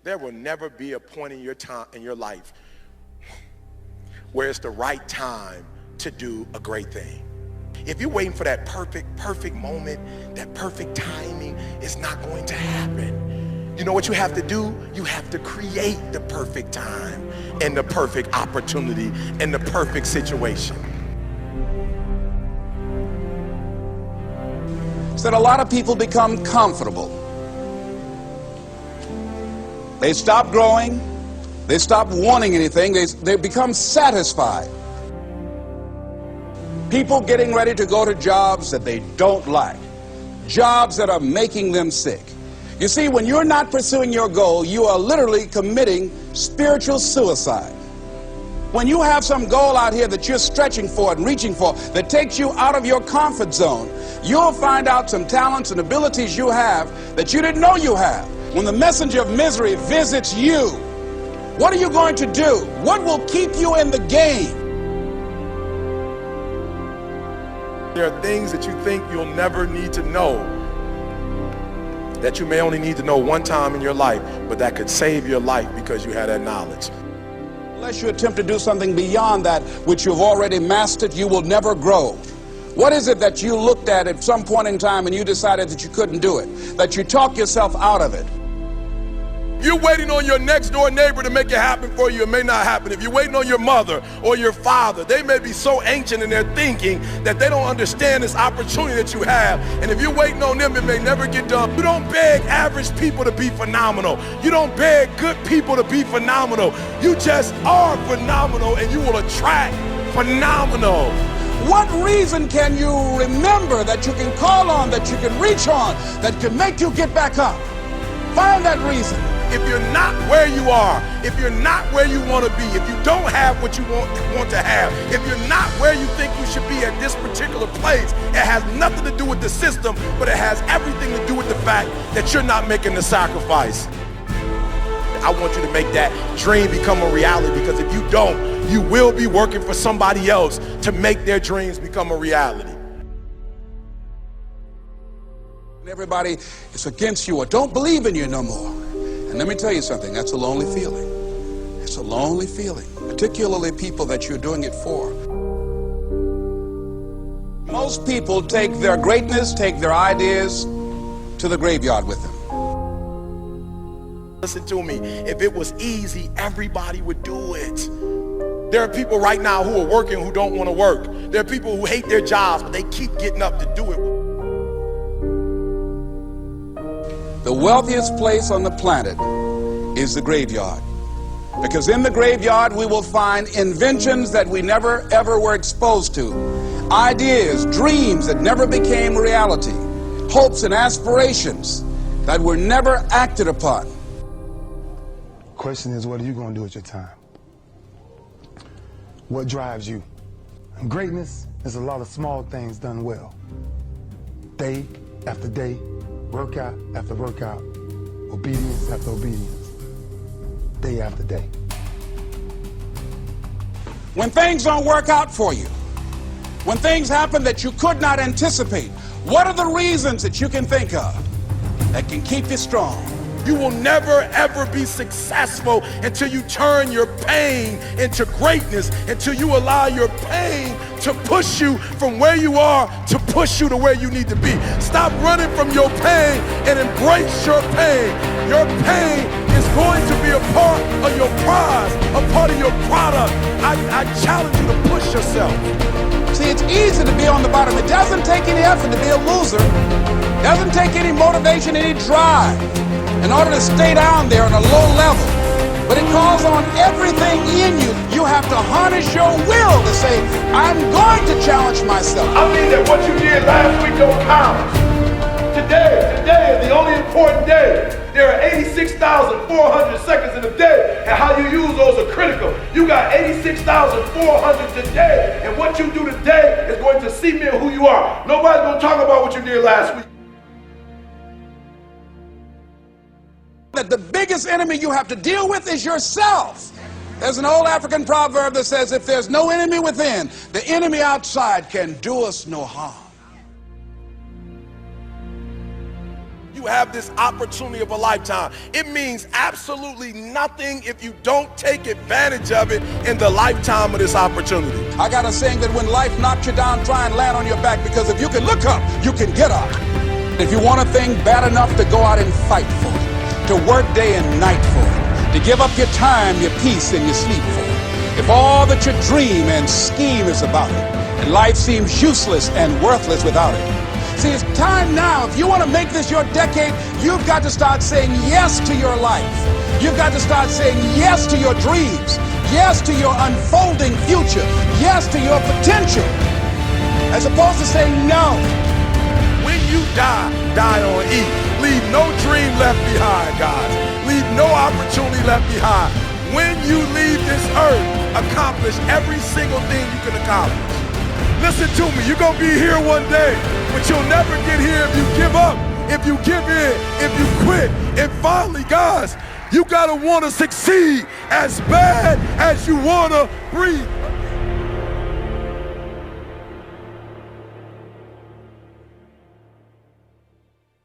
There will never be a point in your life where it's the right time to do a great thing. If you're waiting for that perfect moment, that perfect timing, it's not going to happen. You know what you have to do? You have to create the perfect time and the perfect opportunity and the perfect situation. So that a lot of people become comfortable. They stop growing. They stop wanting anything. They become satisfied. People getting ready to go to jobs that they don't like, jobs that are making them sick. You see, when you're not pursuing your goal, you are literally committing spiritual suicide. When you have some goal out here that you're stretching for and reaching for that takes you out of your comfort zone, you'll find out some talents and abilities you have that you didn't know you have. When the messenger of misery visits you, what are you going to do? What will keep you in the game? There are things that you think you'll never need to know, that you may only need to know one time in your life, but that could save your life because you had that knowledge. Unless you attempt to do something beyond that which you've already mastered, you will never grow. What is it that you looked at some point in time and you decided that you couldn't do it, that you talked yourself out of it? You're waiting on your next door neighbor to make it happen for you, it may not happen. If you're waiting on your mother or your father, they may be so ancient in their thinking that they don't understand this opportunity that you have. And if you're waiting on them, it may never get done. You don't beg average people to be phenomenal. You don't beg good people to be phenomenal. You just are phenomenal and you will attract phenomenal. What reason can you remember that you can call on, that you can reach on, that can make you get back up? Find that reason. If you're not where you are, if you're not where you want to be, if you don't have what you want to have, if you're not where you think you should be at this particular place, it has nothing to do with the system, but it has everything to do with the fact that you're not making the sacrifice. I want you to make that dream become a reality, because if you don't, you will be working for somebody else to make their dreams become a reality. Everybody is against you or don't believe in you no more. And let me tell you something, that's a lonely feeling. It's a lonely feeling, particularly people that you're doing it for. Most people take their greatness, take their ideas to the graveyard with them. Listen to me, if it was easy, everybody would do it. There are people right now who are working who don't want to work. There are people who hate their jobs, but they keep getting up to do it. The wealthiest place on the planet is the graveyard. Because in the graveyard we will find inventions that we never ever were exposed to. Ideas, dreams that never became reality. Hopes and aspirations that were never acted upon. Question is, what are you going to do with your time? What drives you? And greatness is a lot of small things done well. Day after day, workout after workout, obedience after obedience, day after day. When things don't work out for you, when things happen that you could not anticipate, what are the reasons that you can think of that can keep you strong? You will never ever be successful until you turn your pain into greatness, until you allow your pain to push you from where you are to push you to where you need to be. Stop running from your pain and embrace your pain. Your pain is going to be a part of your prize, a part of your product. I challenge you to push yourself. See, it's easy to be on the bottom. It doesn't take any effort to be a loser. It doesn't take any motivation, any drive in order to stay down there on a low level. But it calls on everything in you. You have to harness your will to say, I'm going to challenge myself. I mean that what you did last week don't count. Today is the only important day. There are 86,400 seconds in a day, and how you use those are critical. You got 86,400 today, and what you do today is going to cement who you are. Nobody's going to talk about what you did last week. That the biggest enemy you have to deal with is yourself. There's an old African proverb that says, if there's no enemy within, the enemy outside can do us no harm. you have this opportunity of a lifetime. It means absolutely nothing if you don't take advantage of it in the lifetime of this opportunity. I got a saying that when life knocks you down, try and land on your back, because if you can look up, you can get up. If you want a thing bad enough, to go out and fight for it, to work day and night for it, to give up your time, your peace, and your sleep for it. If all that you dream and scheme is about it, and life seems useless and worthless without it. See, it's time now. If you want to make this your decade, you've got to start saying yes to your life. You've got to start saying yes to your dreams, yes to your unfolding future, yes to your potential, as opposed to saying no. When you die, die on E. Leave no dream left behind, guys. Leave no opportunity left behind. When you leave this earth, accomplish every single thing you can accomplish. Listen to me, you're going to be here one day, but you'll never get here if you give up, if you give in, if you quit. And finally, guys, you got to want to succeed as bad as you want to breathe.